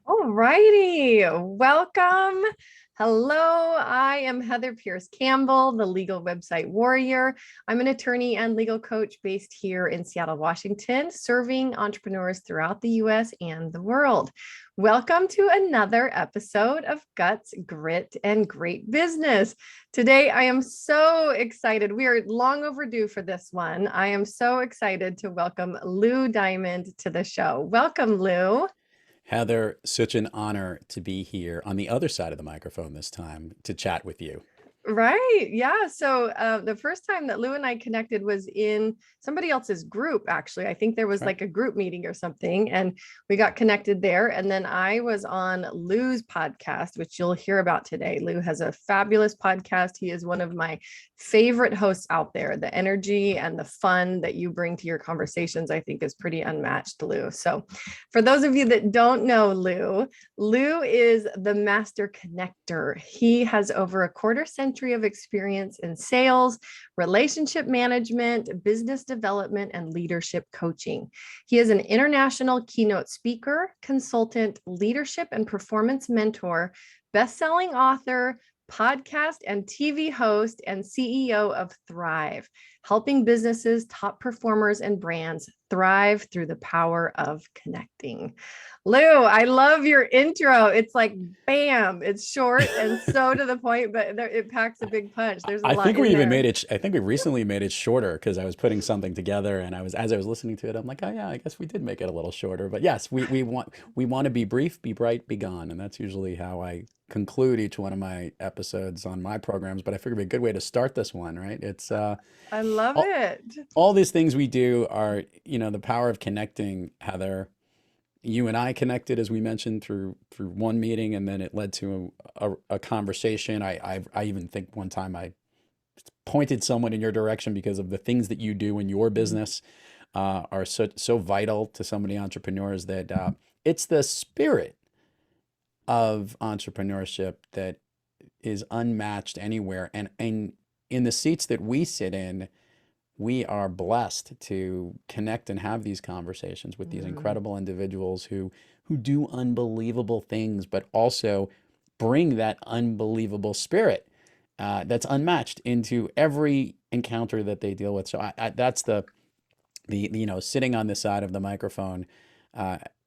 All righty. Welcome. Hello, I am Heather Pierce Campbell, the legal website warrior. I'm an attorney and legal coach based here in Seattle, Washington, serving entrepreneurs throughout the US and the world. Welcome to another episode of Guts, Grit, and Great Business. Today, I am so excited. We are long overdue for this one. I am so excited to welcome Lou Diamond to the show. Welcome, Lou. Heather, such an honor to be here on the other side of the microphone this time to chat with you. Right. Yeah. So the first time that Lou and I connected was in somebody else's group, actually. I think there That's was right. like a group meeting or something, and we got connected there. And then I was on Lou's podcast, which you'll hear about today. Lou has a fabulous podcast. He is one of my favorite hosts out there. The energy and the fun that you bring to your conversations, I think, is pretty unmatched, Lou. So for those of you that don't know Lou is the master connector. He has over a quarter century of experience in sales, relationship management, business development, and leadership coaching. He is an international keynote speaker, consultant, leadership and performance mentor, best-selling author, podcast and TV host, and CEO of Thrive, helping businesses, top performers, and brands thrive through the power of connecting. Lou, I love your intro. It's like bam, it's short and so to the point, but it packs a big punch. There's a I lot think we in even there. made it, I think we recently made it shorter because I was putting something together and as I was listening to it, I'm like, oh yeah, I guess we did make it a little shorter. But yes, we want to be brief, be bright, be gone. And that's usually how I conclude each one of my episodes on my programs. But I figured it'd be a good way to start this one, right? I love All, it. all these things we do are, the power of connecting, Heather. You and I connected, as we mentioned, through one meeting, and then it led to a conversation. I even think one time I pointed someone in your direction because of the things that you do in your business are so vital to so many entrepreneurs that it's the spirit of entrepreneurship that is unmatched anywhere. And in the seats that we sit in, we are blessed to connect and have these conversations with these Mm. incredible individuals who do unbelievable things, but also bring that unbelievable spirit that's unmatched into every encounter that they deal with. So that's the sitting on the side of the microphone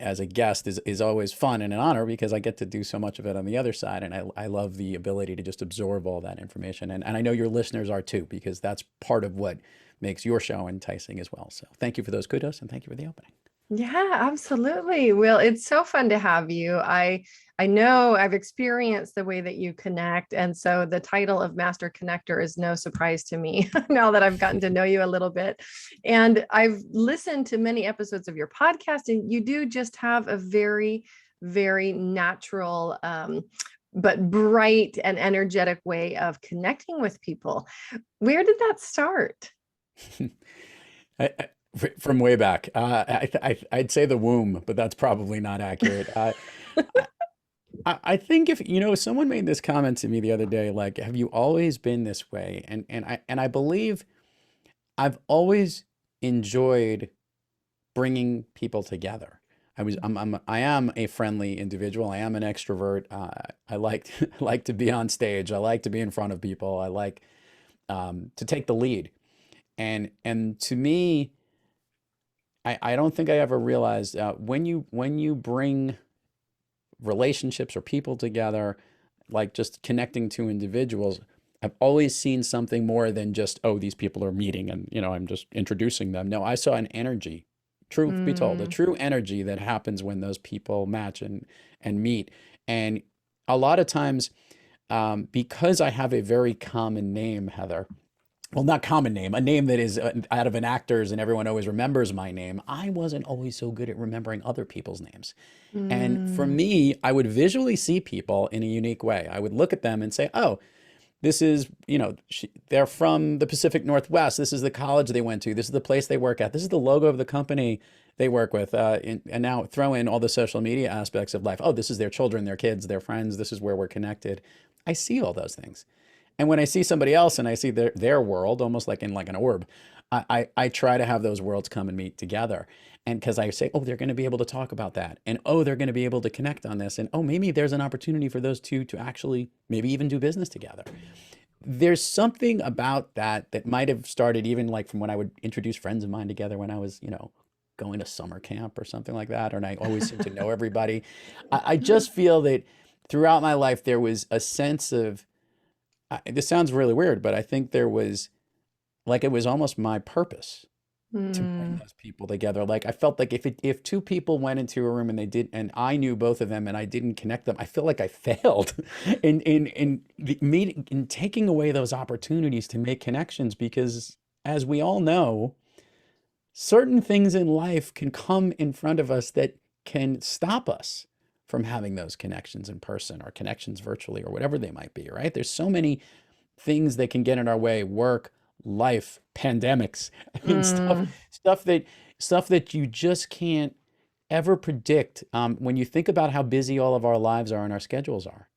as a guest is always fun and an honor because I get to do so much of it on the other side. And I love the ability to just absorb all that information. And I know your listeners are too, because that's part of what makes your show enticing as well. So thank you for those kudos and thank you for the opening. Yeah, absolutely. Well, it's so fun to have you. I know I've experienced the way that you connect, and so the title of Master Connector is no surprise to me now that I've gotten to know you a little bit. And I've listened to many episodes of your podcast, and you do just have a very, very natural but bright and energetic way of connecting with people. Where did that start? From way back, I'd say the womb, but that's probably not accurate. I think if someone made this comment to me the other day, like, have you always been this way? And I believe I've always enjoyed bringing people together. I am a friendly individual. I am an extrovert. I like I like to be on stage. I like to be in front of people. I like to take the lead. And to me, I don't think I ever realized when you bring relationships or people together, like just connecting to individuals, I've always seen something more than just, oh, these people are meeting and, I'm just introducing them. No, I saw an energy, truth be told, a Mm, true energy that happens when those people match and meet. And a lot of times, because I have a very common name, Heather, well, not common name, a name that is out of an actor's and everyone always remembers my name. I wasn't always so good at remembering other people's names. And for mm, me, I would visually see people in a unique way. I would look at them and say, oh, this is, they're from the Pacific Northwest. This is the college they went to. This is the place they work at. This is the logo of the company they work with. And now throw in all the social media aspects of life. Oh, this is their children, their kids, their friends. This is where we're connected. I see all those things. And when I see somebody else and I see their world, almost like in like an orb, I try to have those worlds come and meet together. And because I say, oh, they're going to be able to talk about that. And oh, they're going to be able to connect on this. And oh, maybe there's an opportunity for those two to actually maybe even do business together. There's something about that that might have started even like from when I would introduce friends of mine together when I was, going to summer camp or something like that. And I always seem to know everybody. I just feel that throughout my life, there was a sense of, this sounds really weird, but I think there was like, it was almost my purpose to bring Mm, those people together. Like I felt like if two people went into a room and and I knew both of them and I didn't connect them, I feel like I failed in the meeting in taking away those opportunities to make connections because as we all know, certain things in life can come in front of us that can stop us from having those connections in person or connections virtually or whatever they might be, right? There's so many things that can get in our way, work, life, pandemics. I mean, mm, stuff that stuff that you just can't ever predict. When you think about how busy all of our lives are and our schedules are,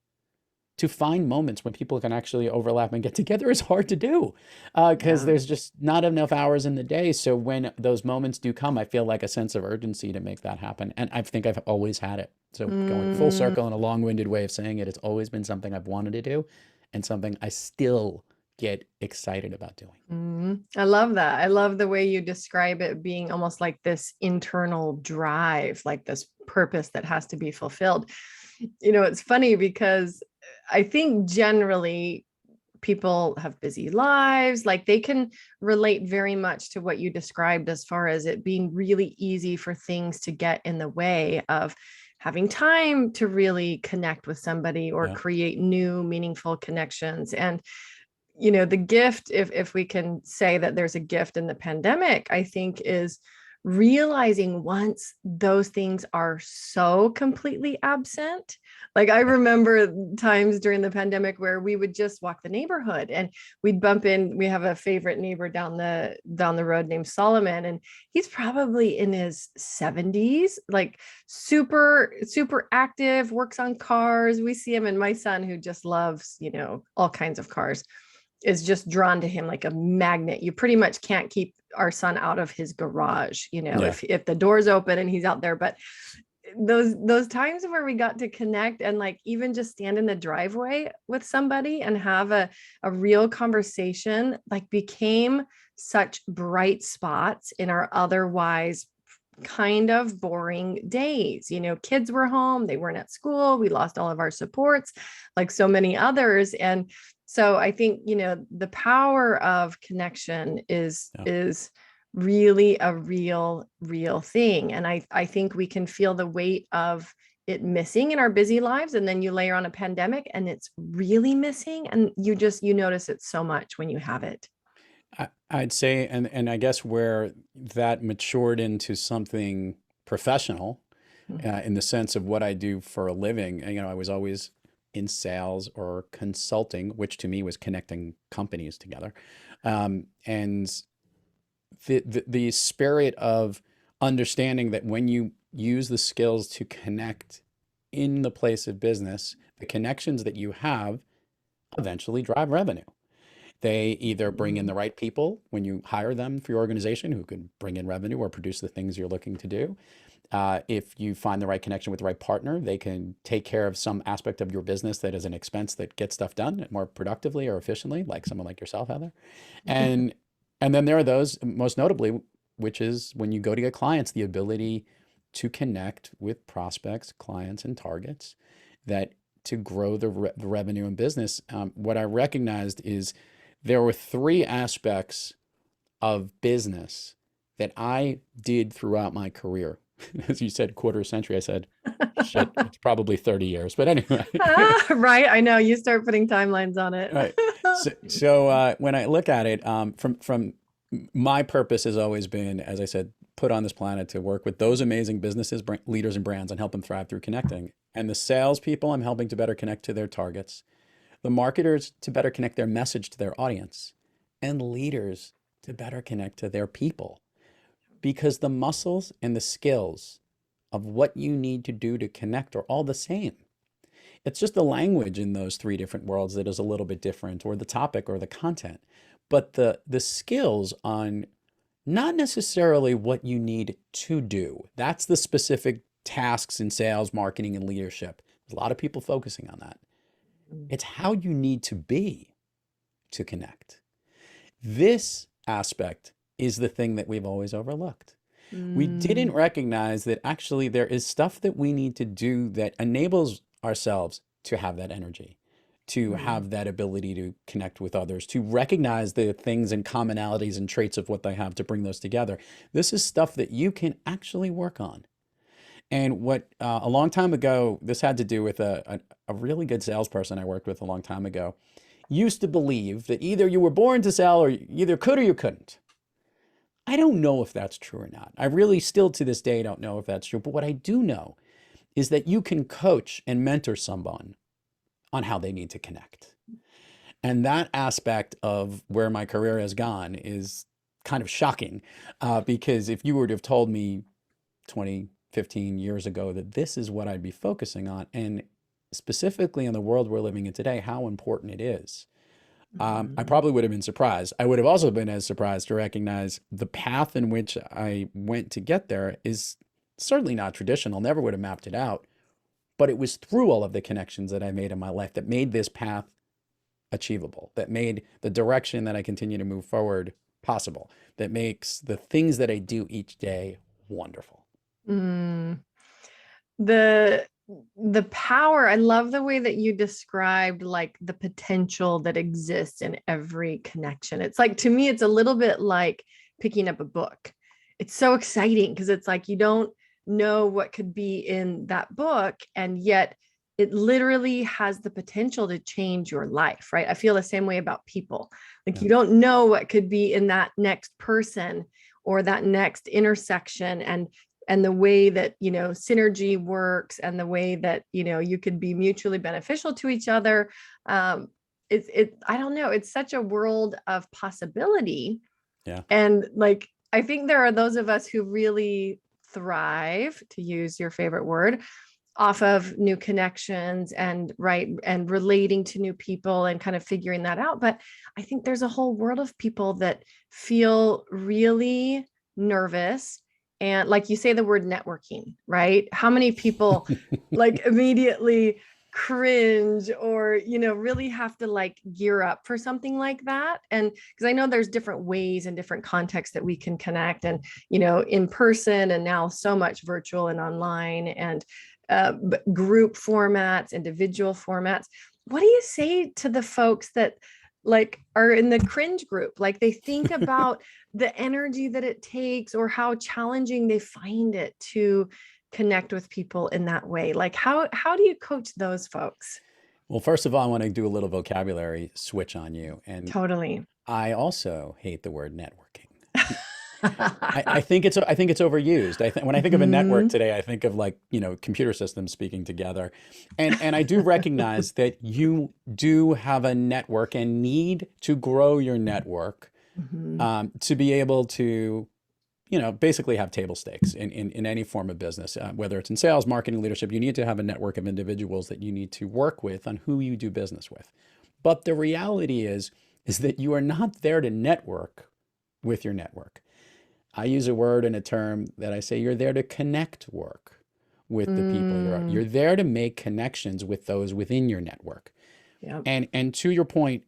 to find moments when people can actually overlap and get together is hard to do because yeah. there's just not enough hours in the day. So when those moments do come, I feel like a sense of urgency to make that happen. And I think I've always had it. So going full Mm, circle in a long-winded way of saying it, it's always been something I've wanted to do and something I still get excited about doing. I love that. I love the way you describe it being almost like this internal drive, like this purpose that has to be fulfilled. It's funny because I think generally people have busy lives, like they can relate very much to what you described as far as it being really easy for things to get in the way of having time to really connect with somebody or Yeah. create new meaningful connections. And the gift, if we can say that there's a gift in the pandemic, I think is realizing once those things are so completely absent. Like I remember times during the pandemic where we would just walk the neighborhood and we'd bump in. We have a favorite neighbor down the road named Solomon, and he's probably in his 70s, like super, super active, works on cars. We see him, and my son, who just loves, all kinds of cars, is just drawn to him like a magnet. You pretty much can't keep our son out of his garage, Yeah. if the door's open and he's out there. But those times where we got to connect and like even just stand in the driveway with somebody and have a real conversation, like became such bright spots in our otherwise kind of boring days. Kids were home, they weren't at school, we lost all of our supports like so many others. And so I think, the power of connection is Yeah. is really a real thing. And I think we can feel the weight of it missing in our busy lives. And then you layer on a pandemic and it's really missing. And you notice it so much when you have it. I'd say, and I guess where that matured into something professional in the sense of what I do for a living. And, I was always in sales or consulting, which to me was connecting companies together. And the spirit of understanding that when you use the skills to connect in the place of business, the connections that you have eventually drive revenue. They either bring in Mhm. the right people when you hire them for your organization who can bring in revenue or produce the things you're looking to do. If you find the right connection with the right partner, they can take care of some aspect of your business that is an expense that gets stuff done more productively or efficiently, like someone like yourself, Heather. And and then there are those, most notably, which is when you go to get clients, the ability to connect with prospects, clients, and targets that to grow the revenue and business. What I recognized is there were three aspects of business that I did throughout my career. As you said, quarter century, I said, shit, it's probably 30 years. But anyway, Right. I know you start putting timelines on it. right. So when I look at it, from my purpose has always been, as I said, put on this planet to work with those amazing businesses, leaders, and brands and help them thrive through connecting. And the salespeople, I'm helping to better connect to their targets, the marketers to better connect their message to their audience, and leaders to better connect to their people. Because the muscles and the skills of what you need to do to connect are all the same. It's just the language in those three different worlds that is a little bit different, or the topic or the content. But the skills on not necessarily what you need to do. That's the specific tasks in sales, marketing, and leadership. There's a lot of people focusing on that. It's how you need to be to connect. This aspect is the thing that we've always overlooked. We didn't Mm, recognize that actually there is stuff that we need to do that enables ourselves to have that energy, to mm, have that ability to connect with others, to recognize the things and commonalities and traits of what they have to bring those together. This is stuff that you can actually work on. And what a long time ago, this had to do with a really good salesperson I worked with a long time ago, used to believe that either you were born to sell or you either could or you couldn't. I don't know if that's true or not. I really still to this day don't know if that's true. But what I do know is that you can coach and mentor someone on how they need to connect. And that aspect of where my career has gone is kind of shocking because if you were to have told me 20, 15 years ago that this is what I'd be focusing on, and specifically in the world we're living in today, how important it is, I mm, probably would have been surprised. I would have also been as surprised to recognize the path in which I went to get there is certainly not traditional, never would have mapped it out. But it was through all of the connections that I made in my life that made this path achievable, that made the direction that I continue to move forward possible, that makes the things that I do each day wonderful. mm. the the power, I love the way that you described like the potential that exists in every connection. It's like, to me, it's a little bit like picking up a book. It's so exciting because it's like you don't know what could be in that book, and yet it literally has the potential to change your life, right? I feel the same way about people. Like Yeah. you don't know what could be in that next person or that next intersection, and the way that synergy works, and the way that you could be mutually beneficial to each other. It I don't know, it's such a world of possibility. Yeah. And like, I think there are those of us who really thrive, to use your favorite word, off of new connections and right and relating to new people and kind of figuring that out. But I think there's a whole world of people that feel really nervous, and like you say the word networking, right? How many people like immediately cringe, or really have to like gear up for something like that? And because I know there's different ways and different contexts that we can connect, and in person, and now so much virtual and online, and group formats, individual formats. What do you say to the folks that like are in the cringe group? Like they think about the energy that it takes, or how challenging they find it to connect with people in that way. Like how do you coach those folks? Well, first of all, I want to do a little vocabulary switch on you. And Totally. I also hate the word networking. I think it's overused. When I think of a network Mhm. today, I think of like, computer systems speaking together. And I do recognize that you do have a network and need to grow your network Mhm. to be able to, basically have table stakes in any form of business, whether it's in sales, marketing, leadership. You need to have a network of individuals that you need to work with on who you do business with. But the reality is that you are not there to network with your network. I use a word and a term that I say you're there to connect work with the people you're Mm. there to make connections with those within your network. Yeah. And to your point,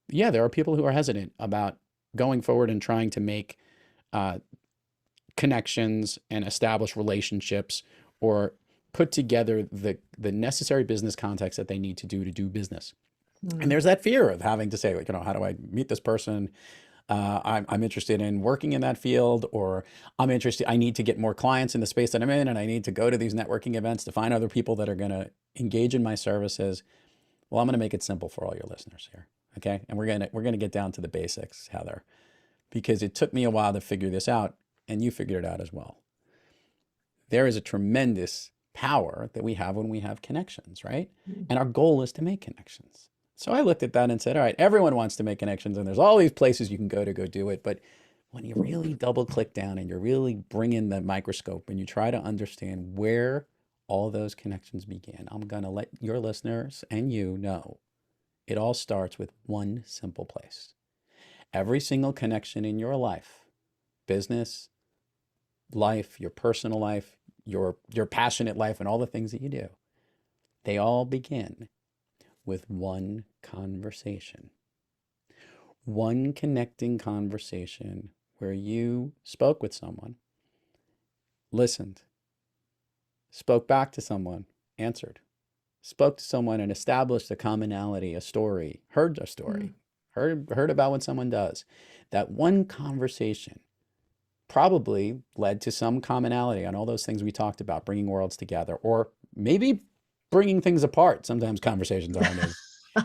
yeah, there are people who are hesitant about going forward and trying to make uh, connections and establish relationships or put together the necessary business context that they need to do business. And Mm. there's that fear of having to say, like, how do I meet this person? I'm interested in working in that field, or I need to get more clients in the space that I'm in, and I need to go to these networking events to find other people that are going to engage in my services. Well, I'm going to make it simple for all your listeners here. Okay. And we're going to get down to the basics, Heather, because it took me a while to figure this out, and you figured it out as well. There is a tremendous power that we have when we have connections, right? And our goal is to make connections. So I looked at that and said, all right, everyone wants to make connections, and there's all these places you can go do it. But when you really double click down and you really bring in the microscope and you try to understand where all those connections begin, I'm going to let your listeners and you know it all starts with one simple place. Every single connection in your life business life, your personal life, your passionate life, and all the things that you do, they all begin with one conversation. One connecting conversation where you spoke with someone, listened, spoke back to someone, answered, spoke to someone and established a commonality, a story, heard a story, heard about what someone does. That one conversation probably led to some commonality on all those things we talked about, bringing worlds together, or maybe bringing things apart. Sometimes conversations aren't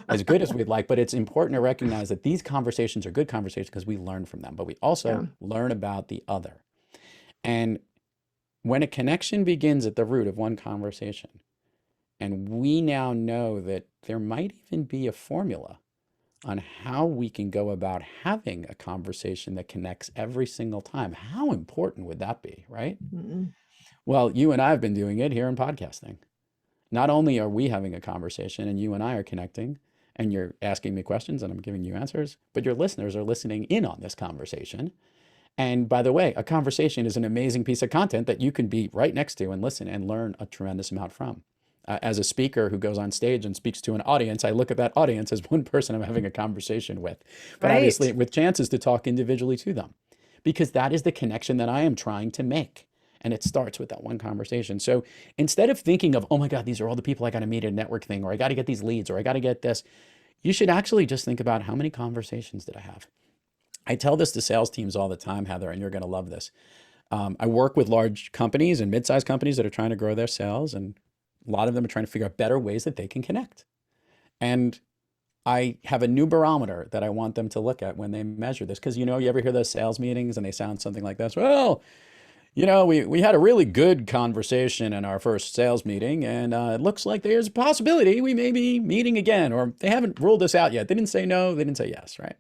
as good as we'd like, but it's important to recognize that these conversations are good conversations because we learn from them, but we Yeah. also learn about the other. And when a connection begins at the root of one conversation, and we now know that there might even be a formula on how we can go about having a conversation that connects every single time, how important would that be, right? Mm-mm. Well, you and I have been doing it here in podcasting. Not only are we having a conversation and you and I are connecting and you're asking me questions and I'm giving you answers, but your listeners are listening in on this conversation. And by the way, a conversation is an amazing piece of content that you can be right next to and listen and learn a tremendous amount from. As a speaker who goes on stage and speaks to an audience, I look at that audience as one person I'm having a conversation with, but obviously Right. with chances to talk individually to them, because that is the connection that I am trying to make. And it starts with that one conversation. So instead of thinking of, oh my God, these are all the people I got to meet at a network thing, or I got to get these leads, or I got to get this, you should actually just think about how many conversations did I have? I tell this to sales teams all the time, Heather, and you're going to love this. I work with large companies and mid-sized companies that are trying to grow their sales, and a lot of them are trying to figure out better ways that they can connect. And I have a new barometer that I want them to look at when they measure this. Because, you ever hear those sales meetings and they sound something like this? Well, we had a really good conversation in our first sales meeting, and it looks like there's a possibility we may be meeting again, or they haven't ruled us out yet. They didn't say no, they didn't say yes, right?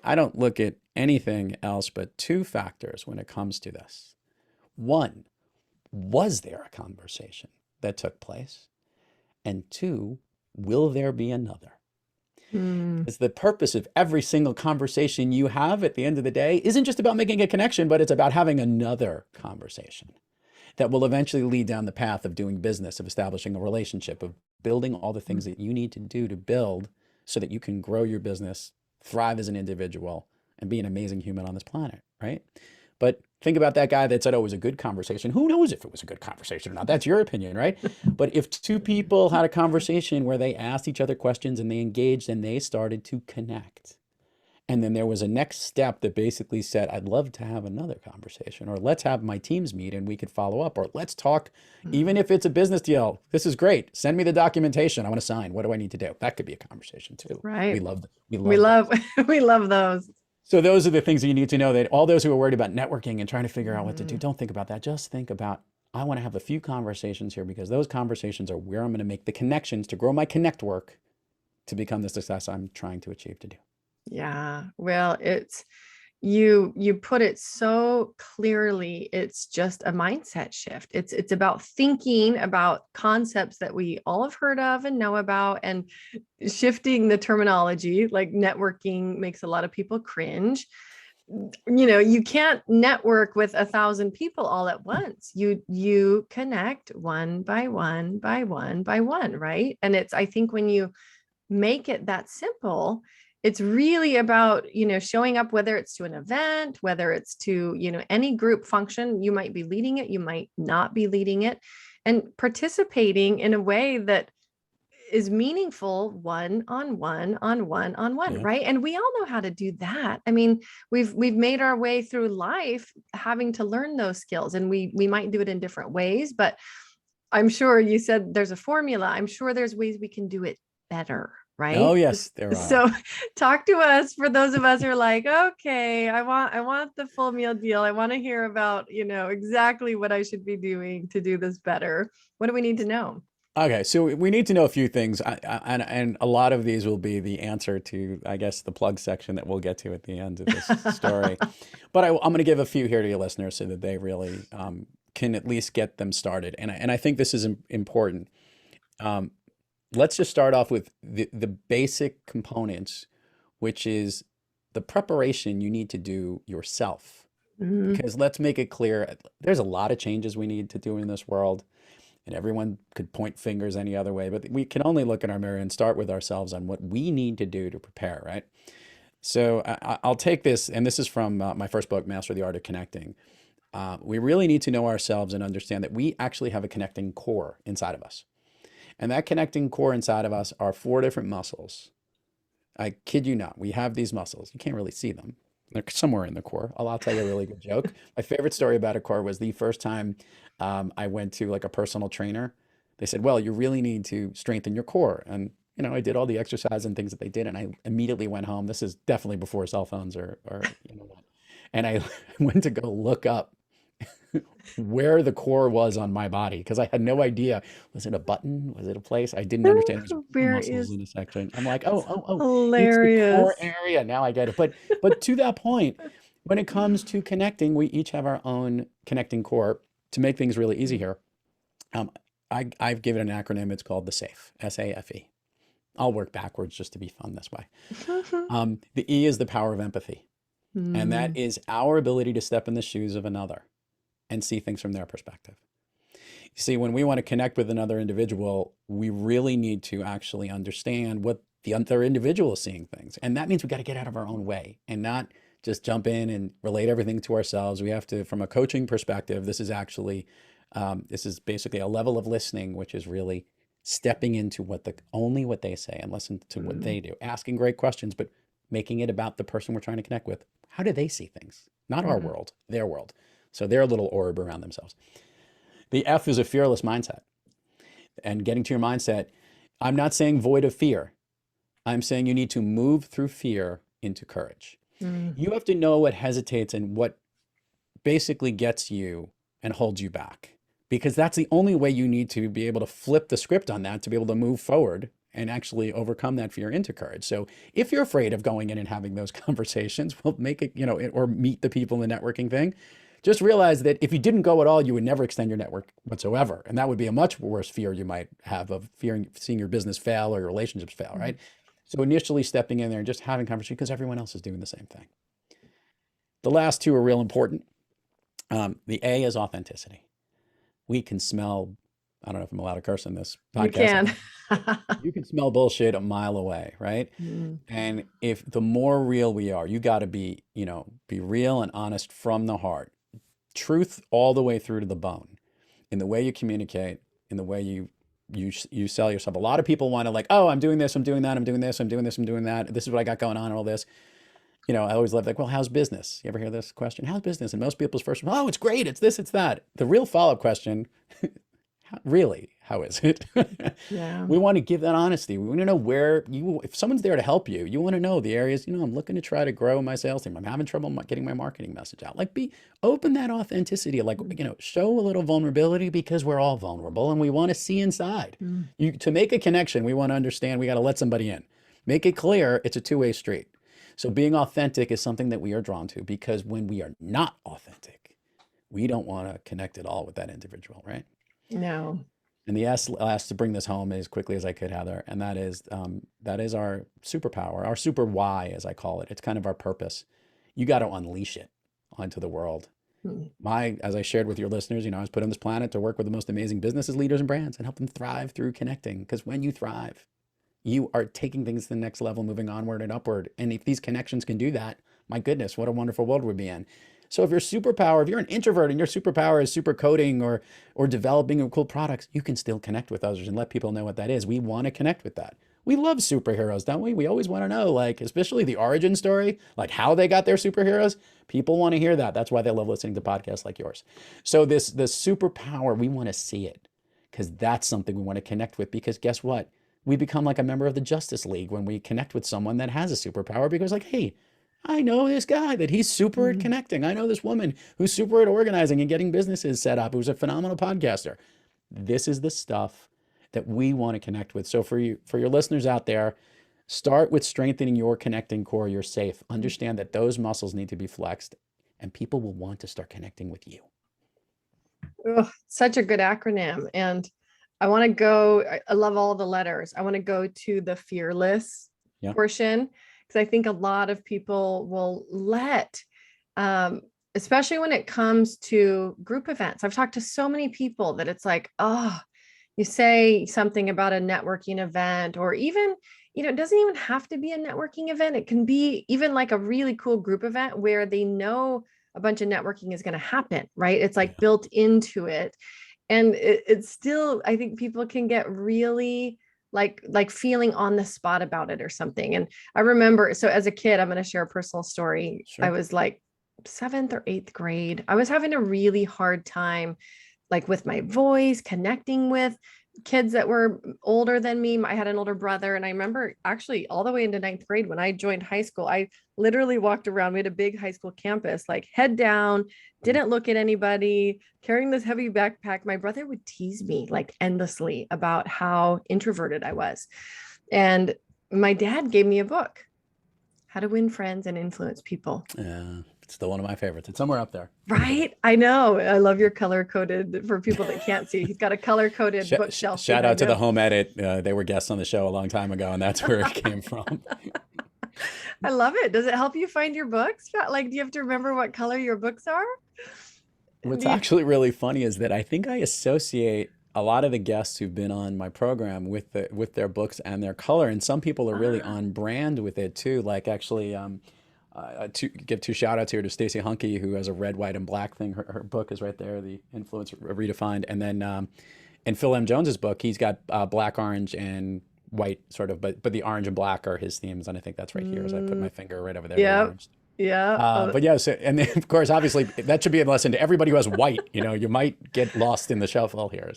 I don't look at anything else but two factors when it comes to this. One, was there a conversation that took place? And two, will there be another? Mm. Because the purpose of every single conversation you have at the end of the day isn't just about making a connection, but it's about having another conversation that will eventually lead down the path of doing business, of establishing a relationship, of building all the things that you need to do to build so that you can grow your business, thrive as an individual, and be an amazing human on this planet, right? But think about that guy that said, oh, it was a good conversation. Who knows if it was a good conversation or not? That's your opinion, right? But if two people had a conversation where they asked each other questions and they engaged and they started to connect, and then there was a next step that basically said, I'd love to have another conversation, or let's have my teams meet and we could follow up, or let's talk, even if it's a business deal. This is great. Send me the documentation. I want to sign. What do I need to do? That could be a conversation too. Right. We We love love we love those. So those are the things that you need to know, that all those who are worried about networking and trying to figure out what to do, Mm. don't think about that. Just think about, I want to have a few conversations here, because those conversations are where I'm going to make the connections to grow my connect work to become the success I'm trying to achieve to do. Yeah. Well, it's you put it so clearly. It's just a mindset shift. It's about thinking about concepts that we all have heard of and know about, and shifting the terminology. Like networking makes a lot of people cringe. You can't network with 1,000 people all at once. You connect one by one by one by one, right? And I think when you make it that simple, it's really about showing up, whether it's to an event, whether it's to any group function. You might be leading it, you might not be leading it, and participating in a way that is meaningful, one on one on one on one, Yeah. right? And we all know how to do that. I mean, we've made our way through life having to learn those skills, and we might do it in different ways, but I'm sure you said there's a formula. I'm sure there's ways we can do it better, Oh, right? yes, there are. So talk to us, for those of us who are like, okay, I want the full meal deal. I want to hear about, exactly what I should be doing to do this better. What do we need to know? Okay, so we need to know a few things, and a lot of these will be the answer to, I guess, the plug section that we'll get to at the end of this story. But I'm going to give a few here to your listeners so that they really can at least get them started. And I think this is important. Let's just start off with the basic components, which is the preparation you need to do yourself Mhm. Because let's make it clear, there's a lot of changes we need to do in this world, and everyone could point fingers any other way, but we can only look in our mirror and start with ourselves on what we need to do to prepare, right? So I'll take this, and this is from my first book, Master the Art of Connecting. We really need to know ourselves and understand that we actually have a connecting core inside of us. And that connecting core inside of us are four different muscles. I kid you not, we have these muscles. You can't really see them. They're somewhere in the core. I'll tell you a really good joke. My favorite story about a core was the first time I went to like a personal trainer. They said, well, you really need to strengthen your core. And, I did all the exercise and things that they did. And I immediately went home. This is definitely before cell phones or what. And I went to go look up where the core was on my body because I had no idea. Was it a button? Was it a place? I didn't understand. It was Where muscles is in a section. I'm like, That's it's the core hilarious. area. Now I get it. But to that point, when it comes to connecting, we each have our own connecting core to make things really easy here. Um, I've given an acronym. It's called the SAFE, SAFE. I'll work backwards just to be fun this way. The E is the power of empathy, and that Mm, is our ability to step in the shoes of another and see things from their perspective. You see, when we want to connect with another individual, we really need to actually understand what the other individual is seeing things. And that means we got to get out of our own way and not just jump in and relate everything to ourselves. We have to, from a coaching perspective, this is basically a level of listening, which is really stepping into only what they say and listen to what mm, they do, asking great questions, but making it about the person we're trying to connect with. How do they see things? Not our mhm, world, their world. So their little orb around themselves. The F is a fearless mindset. And getting to your mindset, I'm not saying void of fear. I'm saying you need to move through fear into courage. mm, You have to know what hesitates and what basically gets you and holds you back. Because that's the only way you need to be able to flip the script on that to be able to move forward and actually overcome that fear into courage. So if you're afraid of going in and having those conversations, well, make it, or meet the people in the networking thing. Just realize that if you didn't go at all, you would never extend your network whatsoever. And that would be a much worse fear you might have of fearing seeing your business fail or your relationships fail, mm. right? So initially stepping in there and just having conversation because everyone else is doing the same thing. The last two are real important. The A is authenticity. We can smell, I don't know if I'm allowed to curse in this You podcast. can. You can smell bullshit a mile away, right? Mm, And if the more real we are, you got to be real and honest from the heart. Truth all the way through to the bone in the way you communicate, in the way you sell yourself. A lot of people want to like, oh, I'm doing this, I'm doing that, I'm doing this, I'm doing this, I'm doing that. This is what I got going on, and all this. I always love like, well, how's business? You ever hear this question? How's business? And most people's first, oh, it's great. It's this, it's that. The real follow-up question, really, how is it? yeah. We want to give that honesty. We want to know if someone's there to help you, you want to know the areas, I'm looking to try to grow my sales team. I'm having trouble getting my marketing message out. Like open that authenticity, like, Mm, show a little vulnerability because we're all vulnerable and we want to see inside. mm, To make a connection, we want to understand we got to let somebody in. Make it clear it's a two-way street. So being authentic is something that we are drawn to because when we are not authentic, we don't want to connect at all with that individual, right? no. And the S last to bring this home as quickly as I could, Heather, and that is our superpower, our super why, as I call it. It's kind of our purpose. You got to unleash it onto the world. Mm, As I shared with your listeners, I was put on this planet to work with the most amazing businesses, leaders, and brands and help them thrive through connecting. Because when you thrive, you are taking things to the next level, moving onward and upward. And if these connections can do that, my goodness, what a wonderful world we'd be in. So if you're an introvert and your superpower is super coding or developing cool products, you can still connect with others and let people know what that is. We want to connect with that. We love superheroes, don't we? We always want to know, like, especially the origin story, like how they got their superheroes. People want to hear that. That's why they love listening to podcasts like yours. So this superpower, we want to see it because that's something we want to connect with. Because guess what? We become like a member of the Justice League when we connect with someone that has a superpower because, like, hey, I know this guy that he's super at mm. connecting. I know this woman who's super at organizing and getting businesses set up, who's a phenomenal podcaster. This is the stuff that we want to connect with. So for your listeners out there, start with strengthening your connecting core, your safe. Understand that those muscles need to be flexed and people will want to start connecting with you. Ugh, such a good acronym. And I want to go, I love all the letters. I want to go to the fearless Yeah. portion because I think a lot of people will let um, especially when it comes to group events. I've talked to so many people that it's like, oh, you say something about a networking event, or even, it doesn't even have to be a networking event. It can be even like a really cool group event where they know a bunch of networking is going to happen, right? It's like Yeah. built into it. And it's still, I think people can get really like feeling on the spot about it or something. And I remember, so as a kid, I'm going to share a personal story. I Sure. was like seventh or eighth grade. I was having a really hard time like with my voice, connecting with kids that were older than me. I had an older brother. And I remember actually all the way into ninth grade when I joined high school, I literally walked around. We had a big high school campus, like head down, didn't look at anybody, carrying this heavy backpack. My brother would tease me like endlessly about how introverted I was. And my dad gave me a book, How to Win Friends and Influence People. Yeah. It's still one of my favorites. It's somewhere up there. Right? I know. I love your color coded for people that can't see. He's got a color coded bookshelf Shout out behind to the him. home edit. They were guests on the show a long time ago, and that's where it came from. I love it. Does it help you find your books? Like, do you have to remember what color your books are? What's You, actually really funny is that I think I associate a lot of the guests who've been on my program with their books and their color, and some people are really ah, on brand with it too. Like actually, to give two shout outs here to Stacey Hunke, who has a red, white, and black thing. Her book is right there, The Influence Redefined, and then in Phil M. Jones's book, he's got black, orange, and white sort of, but the orange and black are his themes, and I think that's right here as I put mm, my finger right over there, the yeah, orange. yeah. But yeah, so, and then of course, obviously, that should be a lesson to everybody who has white. You might get lost in the shuffle here.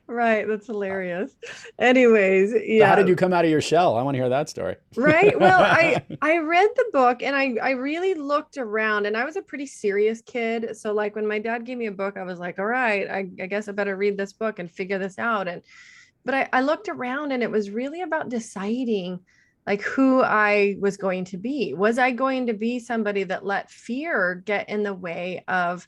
Right. That's hilarious. Anyways, So how yeah. did you come out of your shell? I want to hear that story. Right. Well, I read the book and I really looked around, and I was a pretty serious kid. So like when my dad gave me a book, I was like, all right, I guess I better read this book and figure this out. And but I looked around and it was really about deciding like who I was going to be. Was I going to be somebody that let fear get in the way of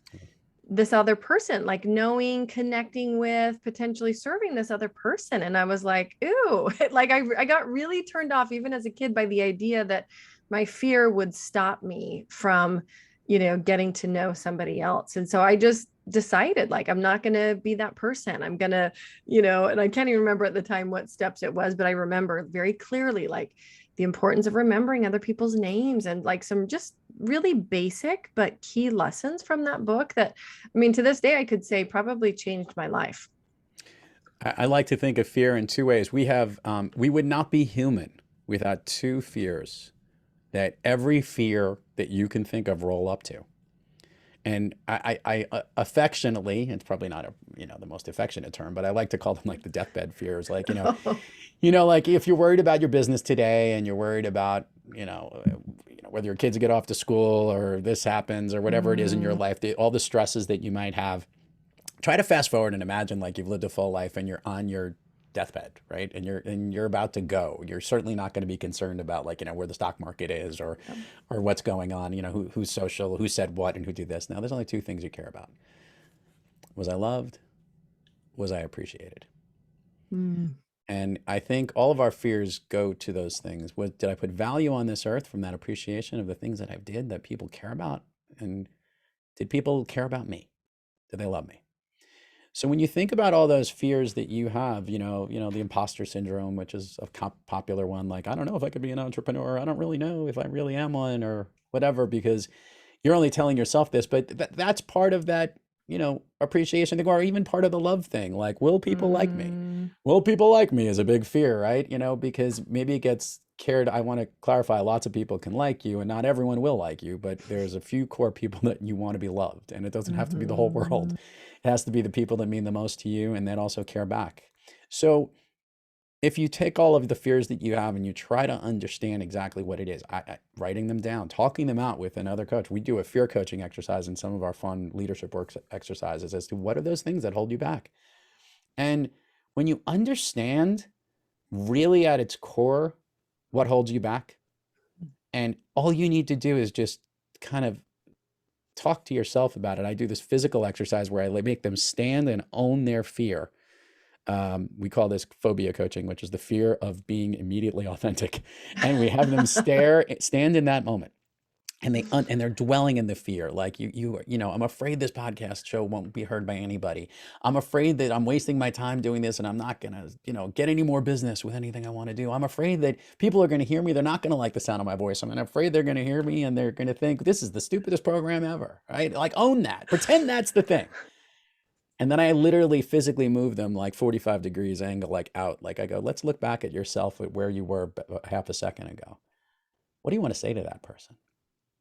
this other person, like knowing, connecting with, potentially serving this other person? And I was like, ooh, like I got really turned off even as a kid by the idea that my fear would stop me from, getting to know somebody else. And so I just decided like I'm not going to be that person. I'm going to, and I can't even remember at the time what steps it was, but I remember very clearly like the importance of remembering other people's names and like some just really basic but key lessons from that book that, I mean, to this day, I could say probably changed my life. I like to think of fear in two ways. We would not be human without two fears that every fear that you can think of roll up to. And I affectionately, it's probably not the most affectionate term, but I like to call them like the deathbed fears. Like, like if you're worried about your business today and you're worried about, whether your kids get off to school or this happens or whatever it is in your Mm, life, all the stresses that you might have, try to fast forward and imagine like you've lived a full life and you're on your deathbed, right? And you're about to go. You're certainly not going to be concerned about like, where the stock market is or what's going on, who's social, who said what and who did this. Now, there's only two things you care about. Was I loved? Was I appreciated? mm, And I think all of our fears go to those things. Did I put value on this earth from that appreciation of the things that I did that people care about? And did people care about me? Did they love me? So when you think about all those fears that you have, the imposter syndrome, which is a popular one, like, I don't know if I could be an entrepreneur. I don't really know if I really am one or whatever, because you're only telling yourself this, but that's part of that, appreciation thing, or even part of the love thing. Like, will people like me? mm, Will people like me is a big fear, right? Because maybe it gets cared. I want to clarify, lots of people can like you and not everyone will like you, but there's a few core people that you want to be loved, and it doesn't have to be the whole world. mhm. It has to be the people that mean the most to you and that also care back. So if you take all of the fears that you have and you try to understand exactly what it is, writing them down, talking them out with another coach. We do a fear coaching exercise in some of our fun leadership work exercises as to what are those things that hold you back. And when you understand really at its core what holds you back, and all you need to do is just kind of talk to yourself about it. I do this physical exercise where I make them stand and own their fear. We call this phobia coaching, which is the fear of being immediately authentic. And we have them stand in that moment. and they're dwelling in the fear. Like I'm afraid this podcast show won't be heard by anybody. I'm afraid that I'm wasting my time doing this and I'm not gonna, get any more business with anything I want to do. I'm afraid that people are gonna hear me. They're not gonna like the sound of my voice. I'm afraid they're gonna hear me and they're gonna think this is the stupidest program ever, right? Like, own that. Pretend that's the thing. And then I literally physically move them like 45 degrees angle, like out. Like, I go, let's look back at yourself at where you were half a second ago. What do you want to say to that person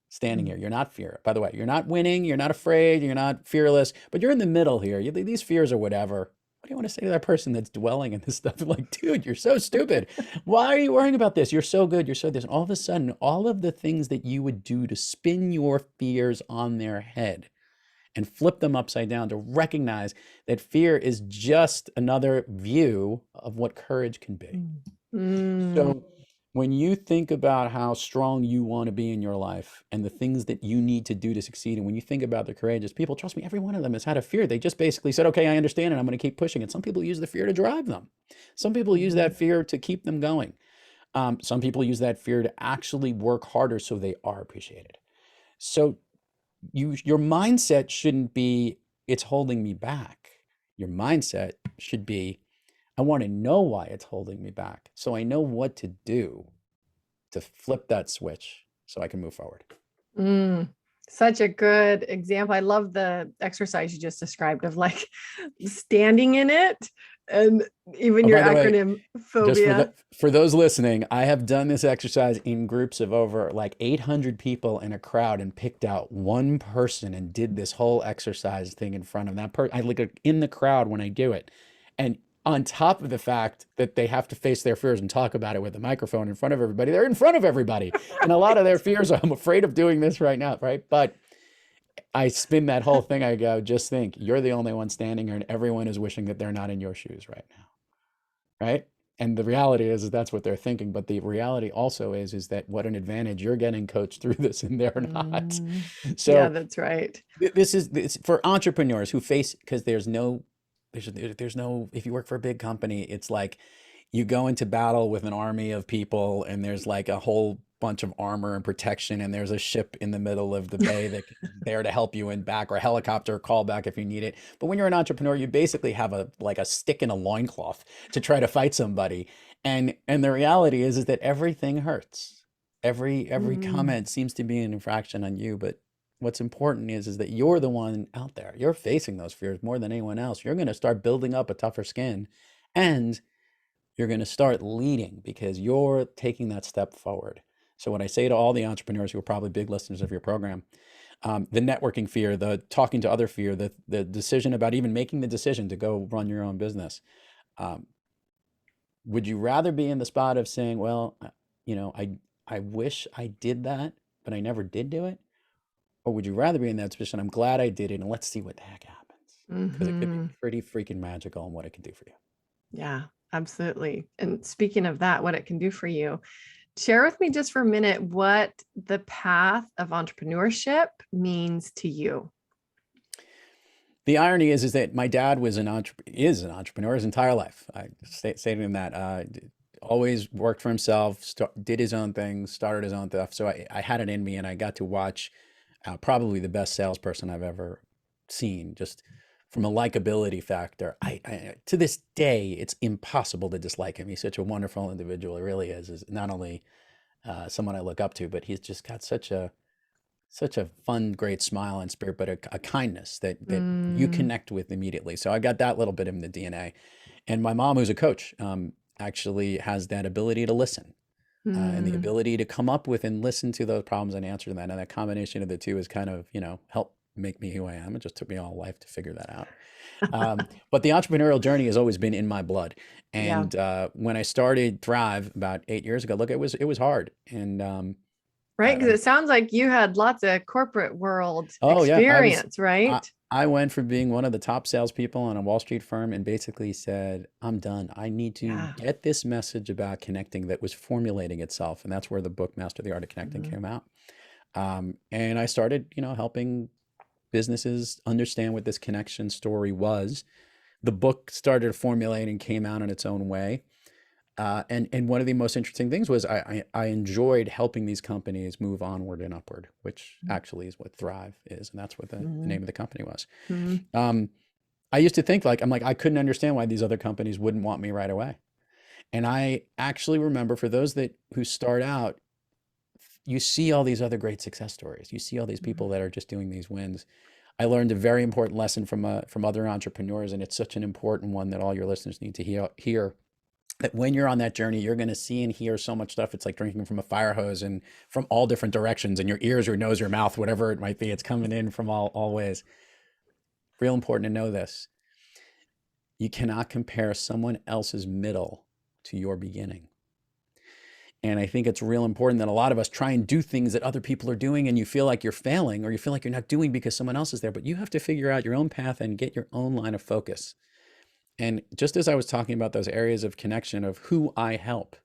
standing here? You're not fear. By the way, you're not winning. You're not afraid. You're not fearless, but you're in the middle here. These fears are whatever. What do you want to say to that person that's dwelling in this stuff? Like, dude, you're so stupid. Why are you worrying about this? You're so good. You're so this. And all of a sudden, all of the things that you would do to spin your fears on their head and flip them upside down, to recognize that fear is just another view of what courage can be. So when you think about how strong you want to be in your life and the things that you need to do to succeed, and when you think about the courageous people, trust me, every one of them has had a fear. They just basically said, okay, I understand it. I'm going to keep pushing it. Some people use the fear to drive them. Some people use that fear to keep them going. Some people use that fear to actually work harder so they are appreciated. So your mindset shouldn't be, it's holding me back. Your mindset should be, I want to know why it's holding me back, so I know what to do to flip that switch so I can move forward. Such a good example. I love the exercise you just described of like standing in it, and even your acronym phobia. For those listening, I have done this exercise in groups of over like 800 people in a crowd and picked out one person and did this whole exercise thing in front of that person. I look in the crowd when I do it. And on top of the fact that they have to face their fears and talk about it with a microphone in front of everybody, they're in front of everybody. And a lot of their fears are, I'm afraid of doing this right now, right? But I spin that whole thing. I go, just think, you're the only one standing here and everyone is wishing that they're not in your shoes right now, right? And the reality is that's what they're thinking. But the reality also is that what an advantage, you're getting coached through this and they're not. So yeah, that's right. This is for entrepreneurs who face, because there's no, if you work for a big company, it's like you go into battle with an army of people and there's like a whole bunch of armor and protection and there's a ship in the middle of the bay that's there to help you in back, or a helicopter call back if you need it. But when you're an entrepreneur, you basically have a stick in a loincloth to try to fight somebody. And the reality is that everything hurts. Every comment seems to be an infraction on you, but what's important is that you're the one out there. You're facing those fears more than anyone else. You're going to start building up a tougher skin, and you're going to start leading because you're taking that step forward. So what I say to all the entrepreneurs who are probably big listeners of your program, the networking fear, the talking to other fear, the decision about even making the decision to go run your own business. Would you rather be in the spot of saying, well, I wish I did that, but I never did do it? Or would you rather be in that position? I'm glad I did it, and let's see what the heck happens. Because it could be pretty freaking magical in what it can do for you. Yeah, absolutely. And speaking of that, what it can do for you, share with me just for a minute what the path of entrepreneurship means to you. The irony is that my dad is an entrepreneur his entire life. I stated in that. Always worked for himself, did his own thing, started his own stuff. So I had it in me, and I got to watch probably the best salesperson I've ever seen, just from a likability factor. I to this day, it's impossible to dislike him. He's such a wonderful individual. He really is not only someone I look up to, but he's just got such a fun, great smile and spirit, but a kindness that you connect with immediately. So I got that little bit in the DNA. And my mom, who's a coach, actually has that ability to listen. And the ability to come up with and listen to those problems and answer them. And that combination of the two is kind of, helped make me who I am. It just took me all life to figure that out. But the entrepreneurial journey has always been in my blood. And when I started Thrive about 8 years ago, look, it was hard. And right, because it sounds like you had lots of corporate world experience, right? I went from being one of the top salespeople on a Wall Street firm and basically said, I'm done. I need to get this message about connecting that was formulating itself. And that's where the book, Master the Art of Connecting, came out. And I started, helping businesses understand what this connection story was. The book started to formulate and came out in its own way. And one of the most interesting things was I enjoyed helping these companies move onward and upward, which actually is what Thrive is, and that's what the name of the company was. Mhm. Um, I used to think like I couldn't understand why these other companies wouldn't want me right away. And I actually remember, for those that who start out, you see all these other great success stories. You see all these people that are just doing these wins. I learned a very important lesson from other entrepreneurs, and it's such an important one that all your listeners need to hear. That when you're on that journey, you're going to see and hear so much stuff. It's like drinking from a fire hose, and from all different directions, and your ears, your nose, your mouth, whatever it might be, it's coming in from all ways. Real important to know this. You cannot compare someone else's middle to your beginning. And I think it's real important that a lot of us try and do things that other people are doing, and you feel like you're failing, or you feel like you're not doing because someone else is there, but you have to figure out your own path and get your own line of focus. And just as I was talking about those areas of connection of who I help,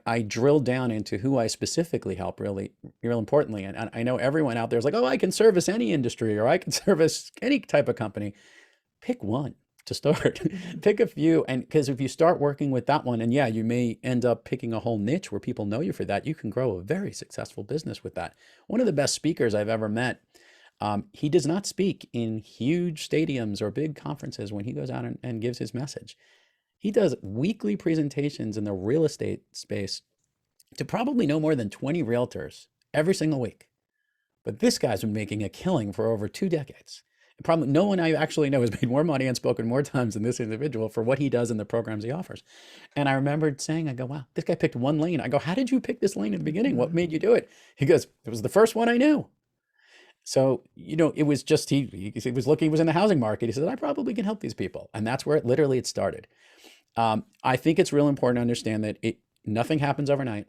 I drilled down into who I specifically help, really, real importantly. And I know everyone out there is like, oh, I can service any industry, or I can service any type of company. Pick one to start. Pick a few. And because if you start working with that one, and yeah, you may end up picking a whole niche where people know you for that, you can grow a very successful business with that. One of the best speakers I've ever met, he does not speak in huge stadiums or big conferences when he goes out and gives his message. He does weekly presentations in the real estate space to probably no more than 20 realtors every single week. But this guy's been making a killing for over 2 decades. Probably no one I actually know has made more money and spoken more times than this individual for what he does and the programs he offers. And I remembered saying, I go, wow, this guy picked one lane. I go, how did you pick this lane at the beginning? What made you do it? He goes, it was the first one I knew. So, it was just, he was looking, he was in the housing market. He said, I probably can help these people. And that's where it started. I think it's real important to understand that nothing happens overnight.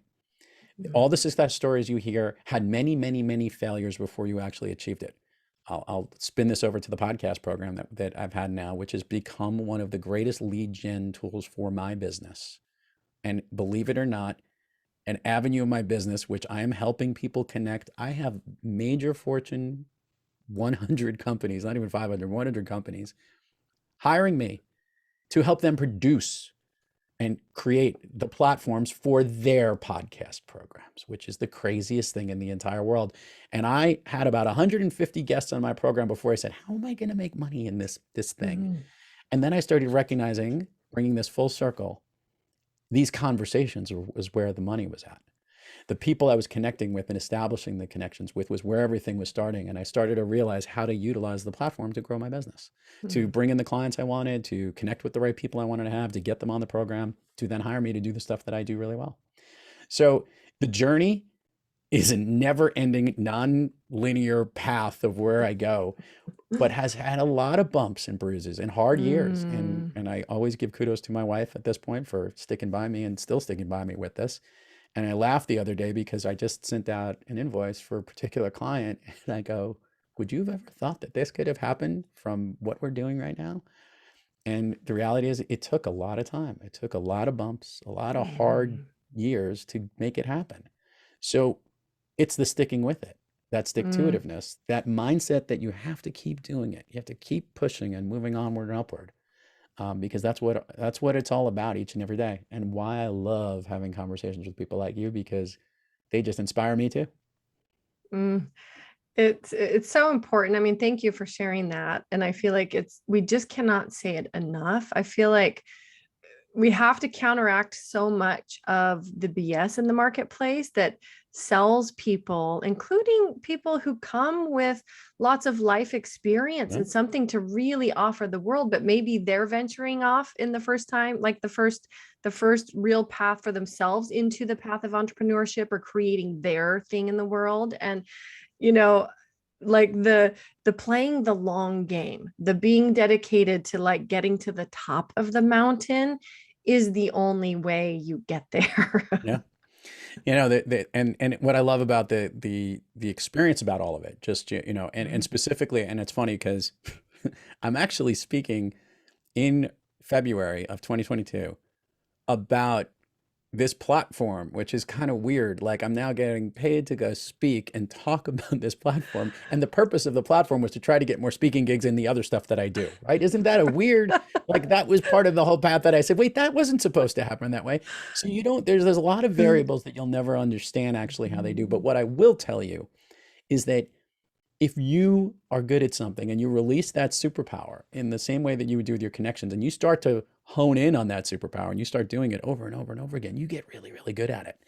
All the success stories you hear had many, many, many failures before you actually achieved it. I'll spin this over to the podcast program that I've had now, which has become one of the greatest lead gen tools for my business. And believe it or not, an avenue of my business, which I am helping people connect. I have major Fortune 100 companies, not even 500, 100 companies, hiring me to help them produce and create the platforms for their podcast programs, which is the craziest thing in the entire world. And I had about 150 guests on my program before I said, how am I going to make money in this thing? And then I started recognizing, bringing this full circle, these conversations was where the money was at. The people I was connecting with and establishing the connections with was where everything was starting. And I started to realize how to utilize the platform to grow my business, to bring in the clients I wanted, to connect with the right people I wanted to have, to get them on the program, to then hire me to do the stuff that I do really well. So the journey is a never ending, non-linear path of where I go, but has had a lot of bumps and bruises and hard years. And I always give kudos to my wife at this point for sticking by me and still sticking by me with this. And I laughed the other day because I just sent out an invoice for a particular client. And I go, would you have ever thought that this could have happened from what we're doing right now? And the reality is it took a lot of time. It took a lot of bumps, a lot of hard years to make it happen. So it's the sticking with it, that stick-to-itiveness, that mindset that you have to keep doing it. You have to keep pushing and moving onward and upward. Because that's what it's all about each and every day, and why I love having conversations with people like you, because they just inspire me too. It's so important. I mean, thank you for sharing that. And I feel like we just cannot say it enough. I feel like we have to counteract so much of the BS in the marketplace that sells people, including people who come with lots of life experience and something to really offer the world, but maybe they're venturing off in the first time, like the first real path for themselves into the path of entrepreneurship or creating their thing in the world. And, like the playing the long game, the being dedicated to like getting to the top of the mountain is the only way you get there. Yeah. And what I love about the experience about all of it, just, and specifically, and it's funny because I'm actually speaking in February of 2022 about this platform, which is kind of weird. Like I'm now getting paid to go speak and talk about this platform. And the purpose of the platform was to try to get more speaking gigs in the other stuff that I do, right? Isn't that a weird, like that was part of the whole path that I said, wait, that wasn't supposed to happen that way. So you don't, there's a lot of variables that you'll never understand actually how they do. But what I will tell you is that if you are good at something and you release that superpower in the same way that you would do with your connections, and you start to hone in on that superpower and you start doing it over and over and over again, you get really, really good at it.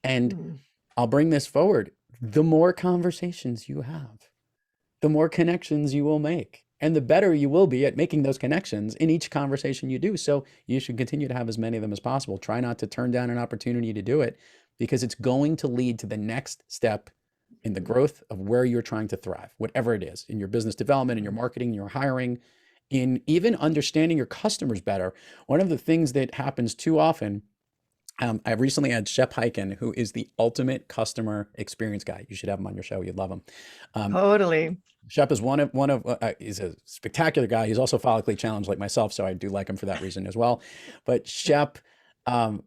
And Mm. I'll bring this forward. The more conversations you have, the more connections you will make, and the better you will be at making those connections in each conversation you do. So you should continue to have as many of them as possible. Try not to turn down an opportunity to do it, because it's going to lead to the next step in the growth of where you're trying to thrive, whatever it is, in your business development, in your marketing, in your hiring, in even understanding your customers better. One of the things that happens too often, I recently had Shep Hyken, who is the ultimate customer experience guy. You should have him on your show. You'd love him. Um, Totally. Shep is he's a spectacular guy. He's also follically challenged like myself, so I do like him for that reason as well. But Shep, um,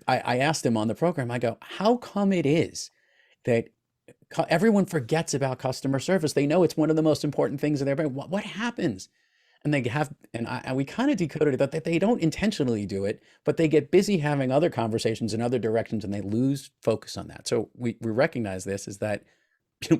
I asked him on the program, I go, how come it is that everyone forgets about customer service? They know it's one of the most important things in their brain. What happens? And they have, and we kind of decoded it that they don't intentionally do it, but they get busy having other conversations in other directions and they lose focus on that. So we recognize this is that,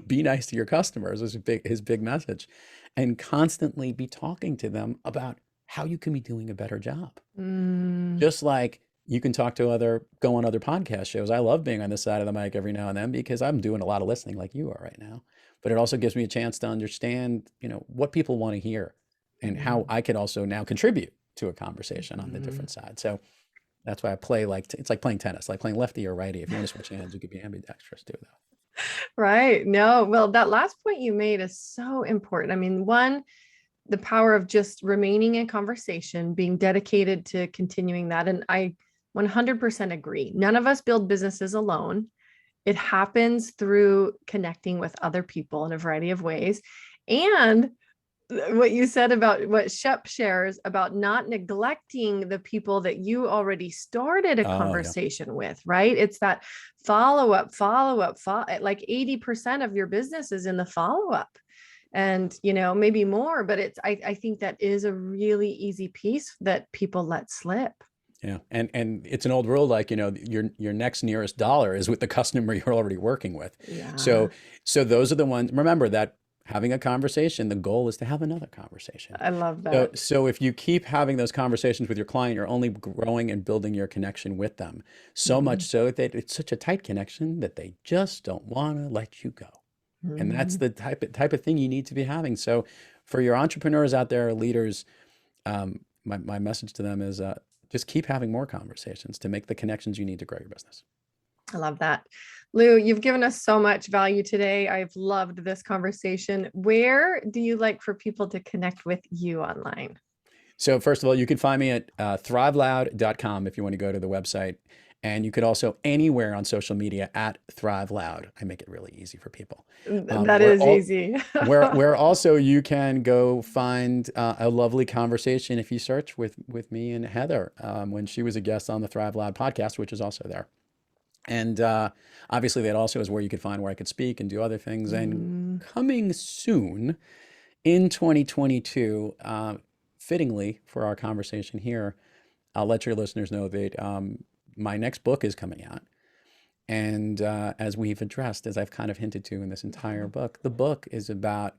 be nice to your customers is his big message, and constantly be talking to them about how you can be doing a better job. Mm. Just like you can go on other podcast shows. I love being on this side of the mic every now and then because I'm doing a lot of listening like you are right now. But it also gives me a chance to understand, what people want to hear and how I could also now contribute to a conversation on the different side. So that's why I play it's like playing tennis, like playing lefty or righty. If you want to switch hands, you could be ambidextrous too, though. Right. No, well, that last point you made is so important. I mean, one, the power of just remaining in conversation, being dedicated to continuing that. And I 100% agree. None of us build businesses alone. It happens through connecting with other people in a variety of ways. And what you said about what Shep shares about not neglecting the people that you already started a Oh, yeah. conversation with, right? It's that follow up, like 80% of your business is in the follow up, and maybe more, but I think that is a really easy piece that people let slip. Yeah. And it's an old rule, like, your next nearest dollar is with the customer you're already working with. Yeah, So those are the ones, remember that having a conversation, the goal is to have another conversation. I love So, that. so if you keep having those conversations with your client, you're only growing and building your connection with them. So much Mhm. so that it's such a tight connection that they just don't want to let you go. And that's Mhm. the type of thing you need to be having. So for your entrepreneurs out there, leaders, my message to them is just keep having more conversations to make the connections you need to grow your business. I love that. Lou, you've given us so much value today. I've loved this conversation. Where do you like for people to connect with you online? So first of all, you can find me at thriveloud.com if you want to go to the website. And you could also anywhere on social media at Thrive Loud. I make it really easy for people. That Where is all easy. where also you can go find a lovely conversation if you search with me and Heather when she was a guest on the Thrive Loud podcast, which is also there. And obviously that also is where you could find where I could speak and do other things. And Mm. coming soon in 2022, fittingly for our conversation here, I'll let your listeners know that my next book is coming out. And as we've addressed, as I've kind of hinted to in this entire book, the book is about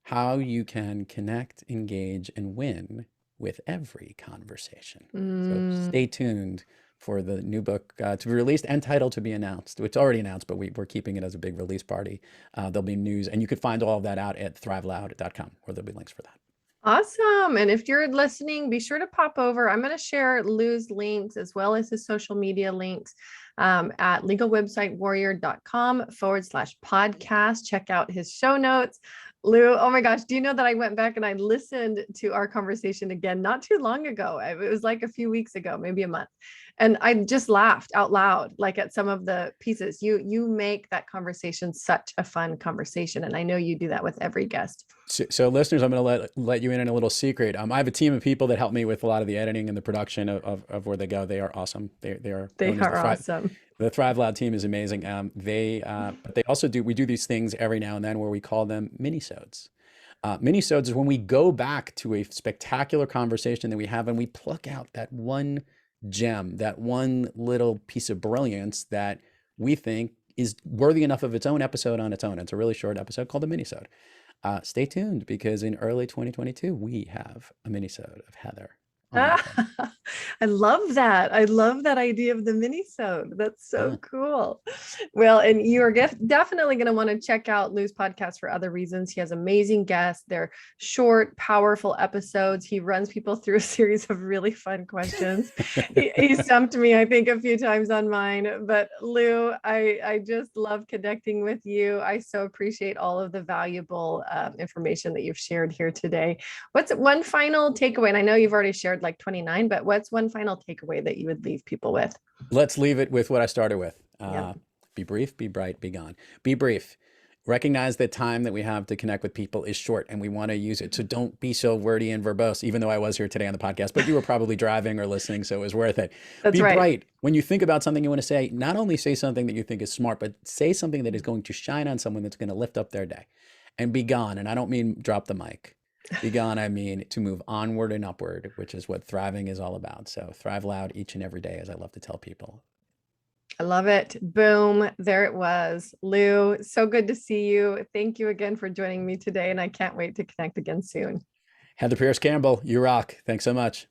how you can connect, engage, and win with every conversation. So Mm. stay tuned for the new book to be released and title to be announced. It's already announced, but we're keeping it as a big release party. There'll be news, and you could find all of that out at thriveloud.com, where there'll be links for that. Awesome. And if you're listening, be sure to pop over. I'm going to share Lou's links as well as his social media links at legalwebsitewarrior.com/podcast. Check out his show notes. Lou, oh my gosh, do you know that I went back and I listened to our conversation again not too long ago? It was like a few weeks ago, maybe a month. And I just laughed out loud, like at some of the pieces. You make that conversation such a fun conversation. And I know you do that with every guest. So listeners, I'm going to let you in on a little secret. I have a team of people that help me with a lot of the editing and the production of where they go. They are awesome. They are They known as are awesome. the Thrive Loud team is amazing. But they also we do these things every now and then where we call them minisodes. Minisodes is when we go back to a spectacular conversation that we have and we pluck out that one gem, that one little piece of brilliance that we think is worthy enough of its own episode on its own. It's a really short episode called a minisode. Stay tuned because in early 2022, we have a minisode of Heather on the show. I love that. I love that idea of the mini-sode. That's so Yeah. cool. Well, and you are definitely going to want to check out Lou's podcast for other reasons. He has amazing guests. They're short, powerful episodes. He runs people through a series of really fun questions. He stumped me, I think, a few times on mine. But Lou, I just love connecting with you. I so appreciate all of the valuable information that you've shared here today. What's one final takeaway? And I know you've already shared like 29, but what's one final takeaway that you would leave people with? Let's leave it with what I started with. Yep. Be brief, be bright, be gone. Be brief. Recognize the time that we have to connect with people is short and we want to use it. So don't be so wordy and verbose, even though I was here today on the podcast, but you were probably driving or listening, so it was worth it. That's be right. bright. When you think about something you want to say, not only say something that you think is smart, but say something that is going to shine on someone that's going to lift up their day. And be gone. And I don't mean drop the mic. Be gone, I mean to move onward and upward, which is what thriving is all about. So thrive loud each and every day, as I love to tell people. I love it. Boom. There it was. Lou, so good to see you. Thank you again for joining me today. And I can't wait to connect again soon. Heather Pierce Campbell, you rock. Thanks so much.